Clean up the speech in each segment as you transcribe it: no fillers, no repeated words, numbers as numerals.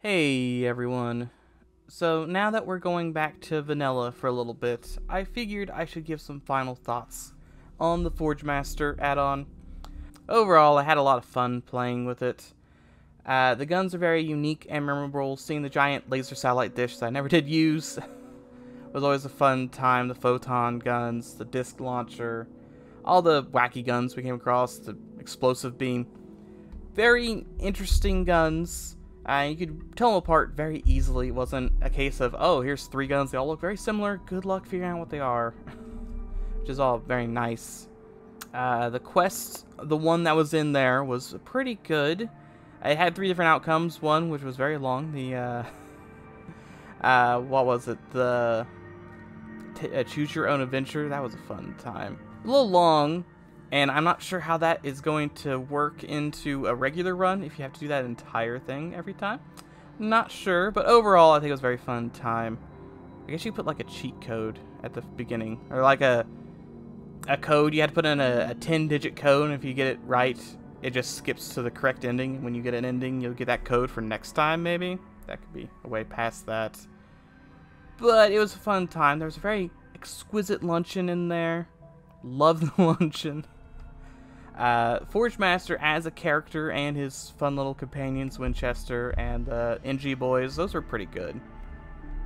Hey everyone. So now that we're going back to vanilla for a little bit, I figured I should give some final thoughts on the FORGEMASTER add-on. Overall, I had a lot of fun playing with it. The guns are very unique and memorable. Seeing the giant laser satellite dish that I never did use was always a fun time. The photon guns, the disc launcher, all the wacky guns we came across, the explosive beam. Very interesting guns. You could tell them apart very easily. It wasn't a case of, oh, here's three guns, they all look very similar, good luck figuring out what they are. Which is all very nice. The quest, the one that was in there, was pretty good. It had three different outcomes. One, which was very long, the, what was it? The Choose Your Own Adventure. That was a fun time. A little long, and I'm not sure how that is going to work into a regular run, if you have to do that entire thing every time. Not sure, but overall, I think it was a very fun time. I guess you put like a cheat code at the beginning, or like a code. You had to put in a 10-digit code, and if you get it right, it just skips to the correct ending. When you get an ending, you'll get that code for next time, maybe. That could be a way past that. But it was a fun time. There was a very exquisite luncheon in there. Love the luncheon. FORGEMASTER as a character and his fun little companions, Winchester and the NG boys, those were pretty good.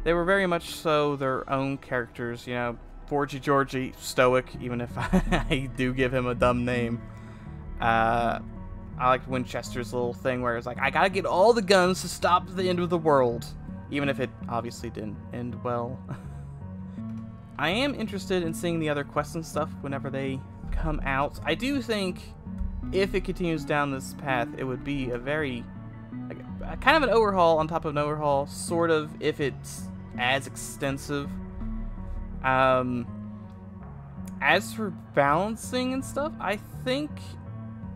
They were very much so their own characters, you know. Forgy Georgie, stoic, even if I do give him a dumb name. I liked Winchester's little thing where it's like, I gotta get all the guns to stop the end of the world, even if it obviously didn't end well. I am interested in seeing the other quests and stuff whenever they come out. I do think if it continues down this path, it would be a very kind of an overhaul on top of an overhaul, sort of, if it's as extensive. As for balancing and stuff, I think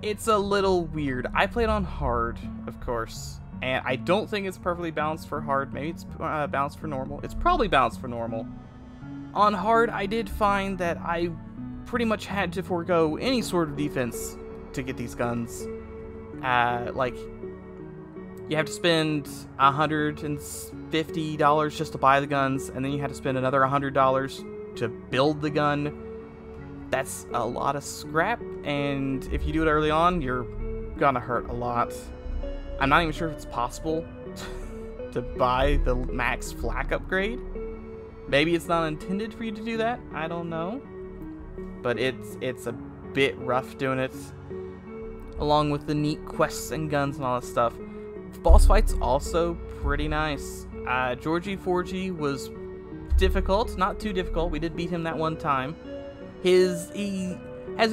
it's a little weird. I played on hard, of course, and I don't think it's perfectly balanced for hard. Maybe it's balanced for normal. It's probably balanced for normal. On hard, I did find that I pretty much had to forego any sort of defense to get these guns. Like, you have to spend $150 just to buy the guns, and then you had to spend another $100 to build the gun. That's a lot of scrap, and if you do it early on, you're gonna hurt a lot. I'm not even sure if it's possible to buy the max flak upgrade. Maybe it's not intended for you to do that, I don't know. But it's a bit rough doing it, along with the neat quests and guns and all that stuff. The boss fight's also pretty nice. Georgie Forgy was difficult, not too difficult. We did beat him that one time. He has a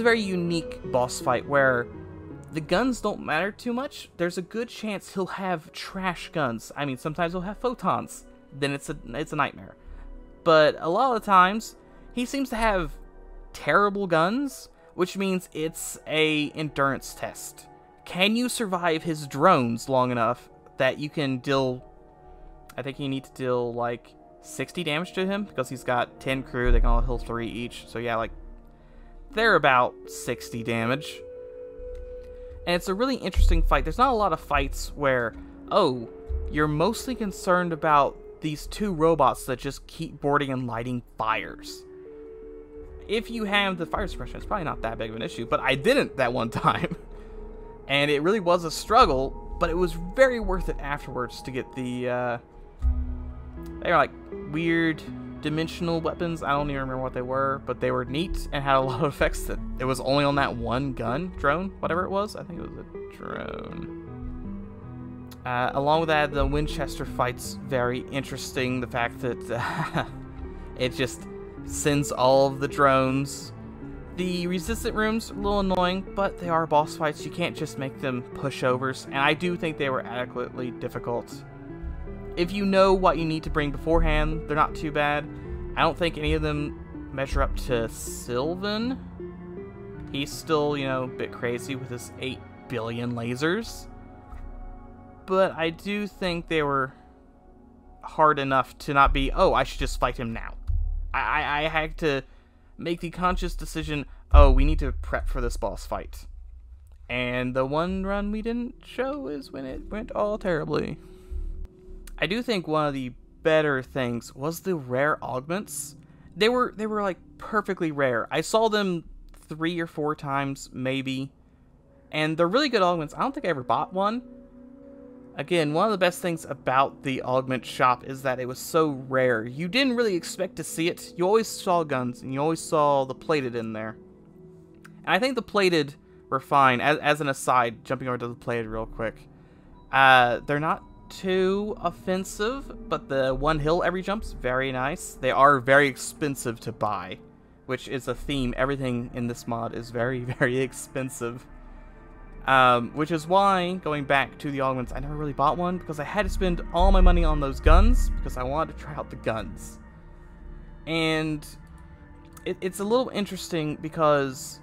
very unique boss fight where the guns don't matter too much. There's a good chance he'll have trash guns. I mean, sometimes he'll have photons. Then it's a nightmare. But a lot of the times, he seems to have terrible guns, which means it's a endurance test. Can you survive his drones long enough that you can deal, I think you need to deal like 60 damage to him, because he's got 10 crew, they can all heal 3 each, so yeah, like, they're about 60 damage. And it's a really interesting fight. There's not a lot of fights where, oh, you're mostly concerned about these two robots that just keep boarding and lighting fires. If you have the fire suppression, it's probably not that big of an issue, but I didn't that one time. And it really was a struggle, but it was very worth it afterwards to get the, they were like weird dimensional weapons. I don't even remember what they were, but they were neat and had a lot of effects that it was only on that one drone, whatever it was. I think it was a drone. Along with that, the Winchester fight's very interesting. The fact that it just sends all of the drones. The resistant rooms are a little annoying, but they are boss fights. You can't just make them pushovers, and I do think they were adequately difficult. If you know what you need to bring beforehand, they're not too bad. I don't think any of them measure up to Sylvan. He's still, you know, a bit crazy with his 8 billion lasers. But I do think they were hard enough to not be, oh, I should just fight him now. I had to make the conscious decision, oh, we need to prep for this boss fight. And the one run we didn't show is when it went all terribly. I do think one of the better things was the rare augments. They were like perfectly rare. I saw them 3 or 4 times maybe, and they're really good augments. I don't think I ever bought one. Again, one of the best things about the augment shop is that it was so rare. You didn't really expect to see it. You always saw guns, and you always saw the plated in there. And I think the plated were fine. As an aside, jumping over to the plated real quick. They're not too offensive, but the one hill every jump's very nice. They are very expensive to buy, which is a theme. Everything in this mod is very, very expensive. Which is why, going back to the augments, I never really bought one, because I had to spend all my money on those guns, because I wanted to try out the guns. And it's a little interesting, because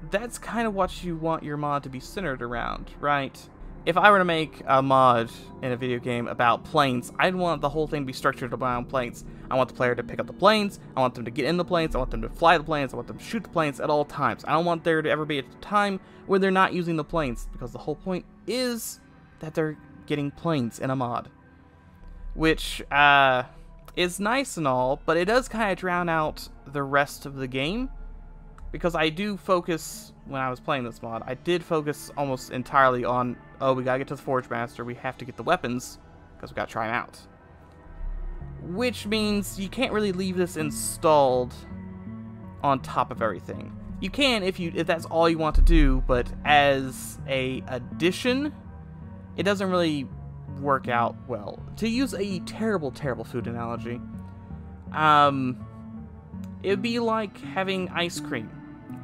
that's kind of what you want your mod to be centered around, right? If I were to make a mod in a video game about planes, I'd want the whole thing to be structured around planes. I want the player to pick up the planes, I want them to get in the planes, I want them to fly the planes, I want them to shoot the planes at all times. I don't want there to ever be a time where they're not using the planes, because the whole point is that they're getting planes in a mod. Which is nice and all, but it does kind of drown out the rest of the game. Because I do focus, when I was playing this mod, I did focus almost entirely on, oh, we gotta get to the FORGEMASTER, we have to get the weapons, because we gotta try them out. Which means you can't really leave this installed on top of everything. You can if that's all you want to do, but as a addition, it doesn't really work out well. To use a terrible, terrible food analogy, it would be like having ice cream,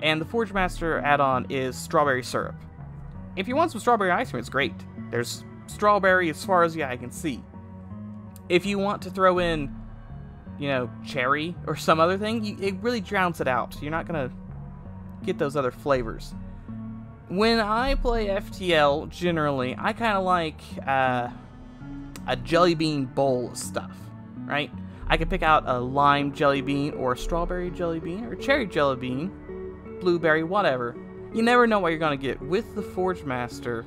and the FORGEMASTER add-on is strawberry syrup. If you want some strawberry ice cream, it's great. There's strawberry as far as the eye can see. If you want to throw in, you know, cherry or some other thing, it really drowns it out. You're not gonna get those other flavors. When I play FTL, generally, I kind of like a jelly bean bowl of stuff, right? I can pick out a lime jelly bean, or a strawberry jelly bean, or cherry jelly bean, blueberry, whatever. You never know what you're going to get. With the FORGEMASTER,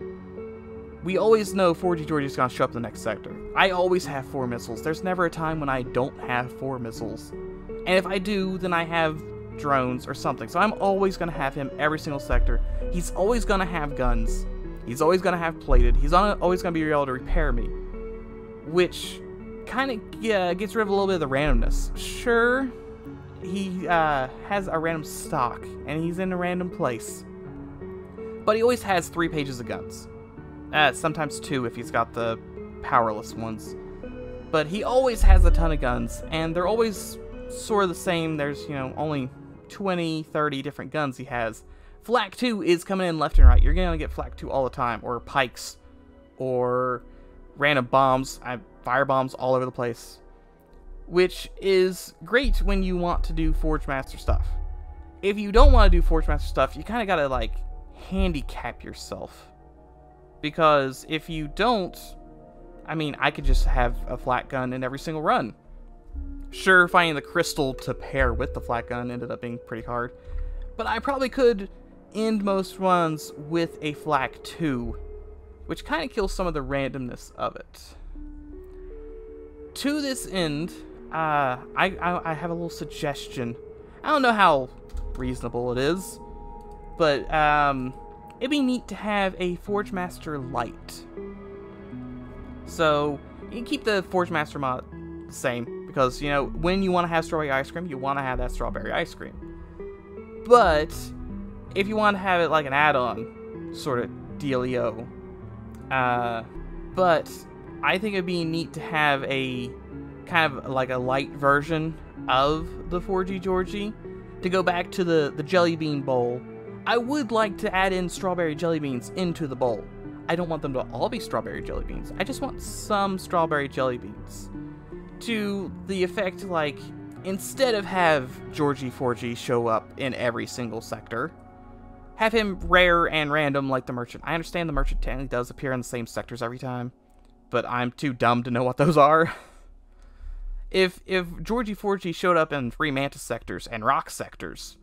we always know 4G Georgie's going to show up in the next sector. I always have 4 missiles. There's never a time when I don't have 4 missiles. And if I do, then I have drones or something. So I'm always going to have him every single sector. He's always going to have guns. He's always going to have plated. He's always going to be able to repair me. Which kind of gets rid of a little bit of the randomness. Sure, he has a random stock, and he's in a random place. But he always has 3 pages of guns. Sometimes 2 if he's got the powerless ones. But he always has a ton of guns, and they're always sort of the same. There's, you know, only 20, 30 different guns he has. Flak 2 is coming in left and right. You're going to get Flak 2 all the time, or pikes, or random bombs, fire bombs all over the place. Which is great when you want to do FORGEMASTER stuff. If you don't want to do FORGEMASTER stuff, you kind of got to, like, handicap yourself. Because if you don't, I mean, I could just have a flat gun in every single run. Sure, finding the crystal to pair with the flat gun ended up being pretty hard. But I probably could end most runs with a Flak 2, which kind of kills some of the randomness of it. To this end, I have a little suggestion. I don't know how reasonable it is, but it'd be neat to have a FORGEMASTER Lite. So you can keep the FORGEMASTER mod the same, because, you know, when you want to have strawberry ice cream, you want to have that strawberry ice cream. But if you want to have it like an add-on sort of dealio, but I think it'd be neat to have a kind of like a light version of the 4G Georgie. To go back to the jelly bean bowl, I would like to add in strawberry jelly beans into the bowl. I don't want them to all be strawberry jelly beans. I just want some strawberry jelly beans. To the effect, like, instead of have Georgie 4G show up in every single sector, have him rare and random like the merchant. I understand the merchant technically does appear in the same sectors every time, but I'm too dumb to know what those are. If Georgie 4G showed up in 3 mantis sectors and rock sectors,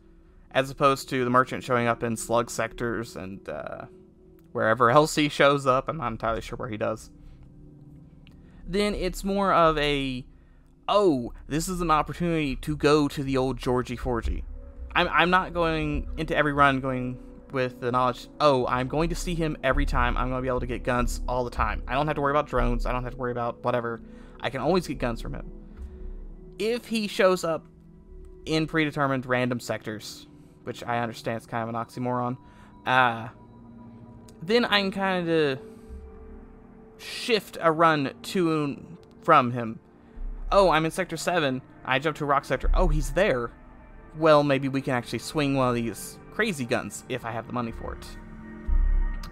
as opposed to the merchant showing up in slug sectors and wherever else he shows up, I'm not entirely sure where he does, then it's more of a, oh, this is an opportunity to go to the old Georgie Forgy. I'm not going into every run going with the knowledge, oh, I'm going to see him every time. I'm going to be able to get guns all the time. I don't have to worry about drones. I don't have to worry about whatever. I can always get guns from him. If he shows up in predetermined random sectors, which I understand is kind of an oxymoron, then I can kind of shift a run to and from him. Oh, I'm in Sector 7. I jump to a rock sector. Oh, he's there. Well, maybe we can actually swing one of these crazy guns if I have the money for it.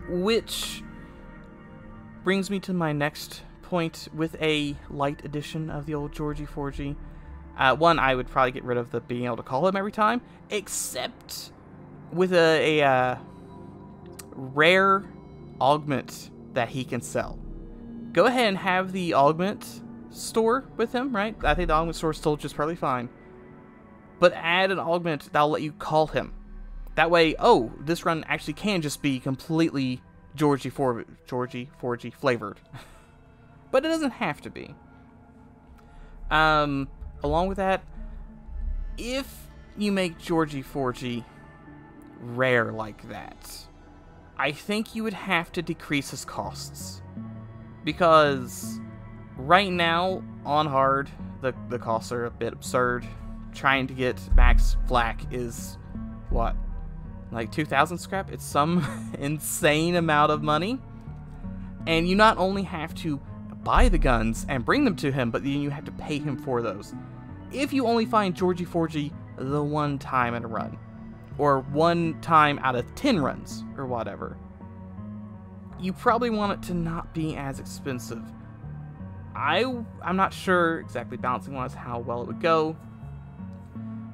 Which brings me to my next point with a light edition of the old Georgie Forgy. One, I would probably get rid of the being able to call him every time, except with a rare augment that he can sell. Go ahead and have the augment store with him, right? I think the augment store is still just perfectly fine. But add an augment that'll let you call him. That way, oh, this run actually can just be completely Georgie Forgy flavored. But it doesn't have to be. Along with that, if you make Georgie Forgy rare like that, I think you would have to decrease his costs. Because right now, on hard, the costs are a bit absurd. Trying to get max flak is, what, like 2,000 scrap? It's some insane amount of money. And you not only have to buy the guns and bring them to him, but then you have to pay him for those. If you only find Georgie Forgy the one time in a run, or one time out of 10 runs, or whatever, you probably want it to not be as expensive. I'm not sure exactly balancing-wise how well it would go.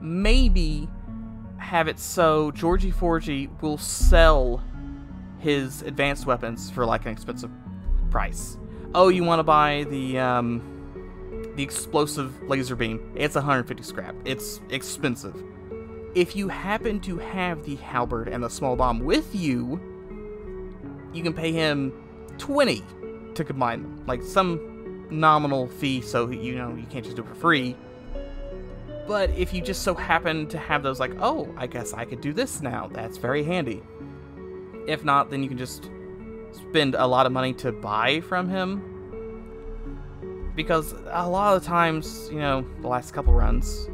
Maybe have it so Georgie Forgy will sell his advanced weapons for like an expensive price. Oh, you want to buy the explosive laser beam? It's 150 scrap. It's expensive. If you happen to have the halberd and the small bomb with you, you can pay him 20 to combine them, like some nominal fee, so you know you can't just do it for free. But if you just so happen to have those, like, oh, I guess I could do this now, that's very handy. If not, then you can just spend a lot of money to buy from him. Because a lot of the times, you know, the last couple runs,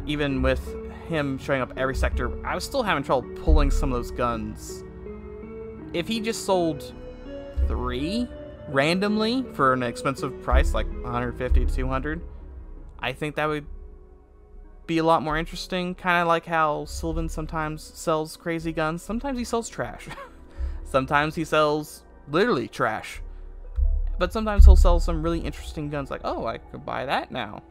even with him showing up every sector, I was still having trouble pulling some of those guns. If he just sold 3 randomly for an expensive price, like 150 to 200, I think that would be a lot more interesting. Kind of like how Sylvan sometimes sells crazy guns. Sometimes he sells trash. Sometimes he sells literally trash. But sometimes he'll sell some really interesting guns, like, oh, I could buy that now.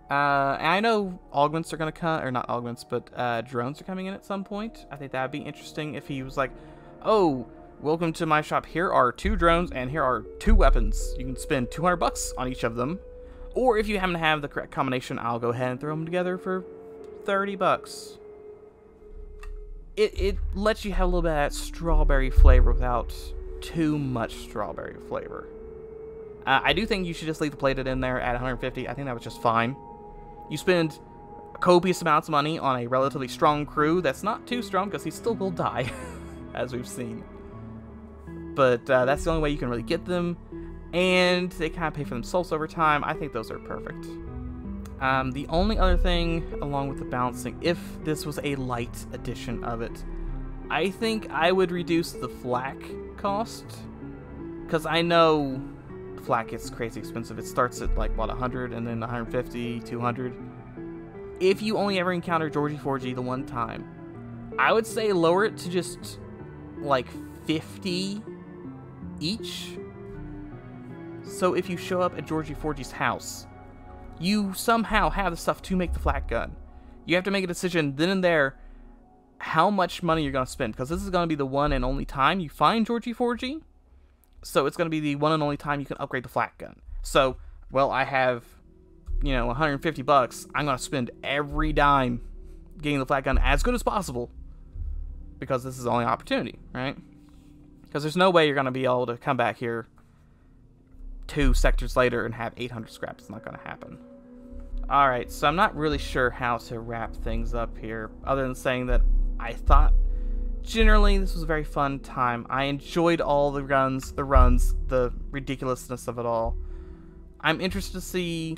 And I know augments are going to come, or not augments, but drones are coming in at some point. I think that would be interesting if he was like, oh, welcome to my shop. Here are 2 drones, and here are 2 weapons. You can spend 200 bucks on each of them. Or if you happen to have the correct combination, I'll go ahead and throw them together for 30 bucks. It lets you have a little bit of that strawberry flavor without too much strawberry flavor. I do think you should just leave the plated in there at 150. I think that was just fine. You spend copious amounts of money on a relatively strong crew that's not too strong because he still will die, as we've seen. But that's the only way you can really get them. And they kind of pay for themselves over time. I think those are perfect. The only other thing, along with the balancing, if this was a light edition of it, I think I would reduce the flak cost. Because I know flak gets crazy expensive. It starts at like, what, 100 and then 150, 200. If you only ever encounter Georgie Forgy the one time, I would say lower it to just like 50 each. So if you show up at Georgie Forgy's house, you somehow have the stuff to make the flak gun. You have to make a decision then and there how much money you're going to spend, because this is going to be the one and only time you find Georgie Forgy. So it's going to be the one and only time you can upgrade the flak gun. So, well, I have, you know, 150 bucks. I'm going to spend every dime getting the flak gun as good as possible, because this is the only opportunity, right? Because there's no way you're going to be able to come back here 2 sectors later and have 800 scrap. It's not going to happen. Alright, so I'm not really sure how to wrap things up here, other than saying that I thought generally this was a very fun time. I enjoyed all the runs, the ridiculousness of it all. I'm interested to see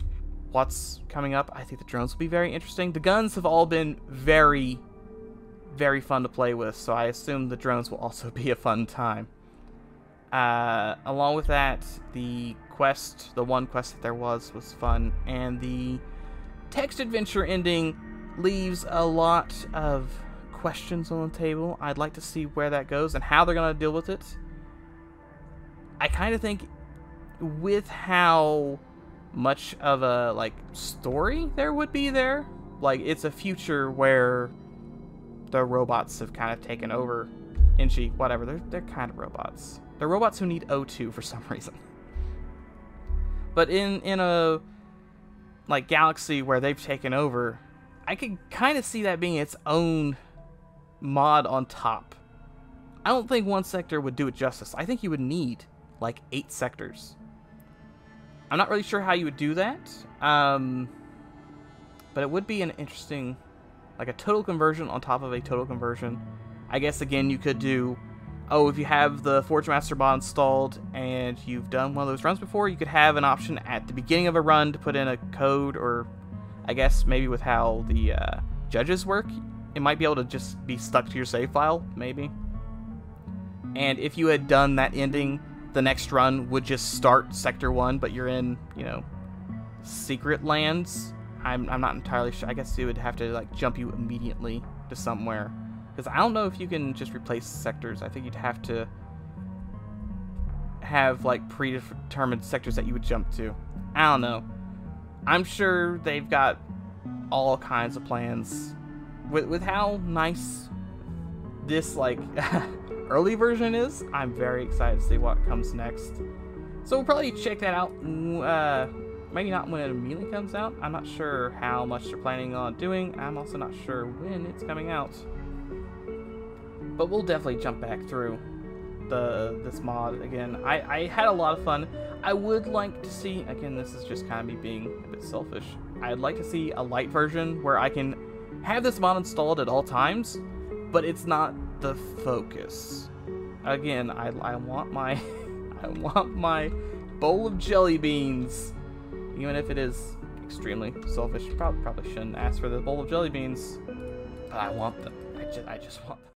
what's coming up. I think the drones will be very interesting. The guns have all been very, very fun to play with, so I assume the drones will also be a fun time. Along with that, the quest, the one quest that there was fun, and the text adventure ending leaves a lot of questions on the table. I'd like to see where that goes and how they're going to deal with it. I kind of think with how much of a, like, story there would be there, like, it's a future where the robots have kind of taken over. Inchi, whatever, they're kind of robots. They're robots who need O2 for some reason. But in a, like, galaxy where they've taken over, I could kind of see that being its own mod on top. I don't think one sector would do it justice. I think you would need, like, 8 sectors. I'm not really sure how you would do that, but it would be an interesting, like, a total conversion on top of a total conversion. I guess, again, you could do, oh, if you have the FORGEMASTER mod installed and you've done one of those runs before, you could have an option at the beginning of a run to put in a code, or I guess maybe with how the judges work, it might be able to just be stuck to your save file, maybe. And if you had done that ending, the next run would just start Sector 1, but you're in, you know, secret lands. I'm not entirely sure. I guess it would have to, like, jump you immediately to somewhere. Because I don't know if you can just replace sectors. I think you'd have to have, like, predetermined sectors that you would jump to. I don't know. I'm sure they've got all kinds of plans. With how nice this, like, early version is, I'm very excited to see what comes next. So we'll probably check that out. Maybe not when it immediately comes out. I'm not sure how much they're planning on doing. I'm also not sure when it's coming out. But we'll definitely jump back through this mod again. I had a lot of fun. I would like to see, again, this is just kind of me being a bit selfish, I'd like to see a light version where I can have this mod installed at all times, but it's not the focus. Again, I want my I want my bowl of jelly beans, even if it is extremely selfish. Probably shouldn't ask for the bowl of jelly beans, but I want them. I just want them.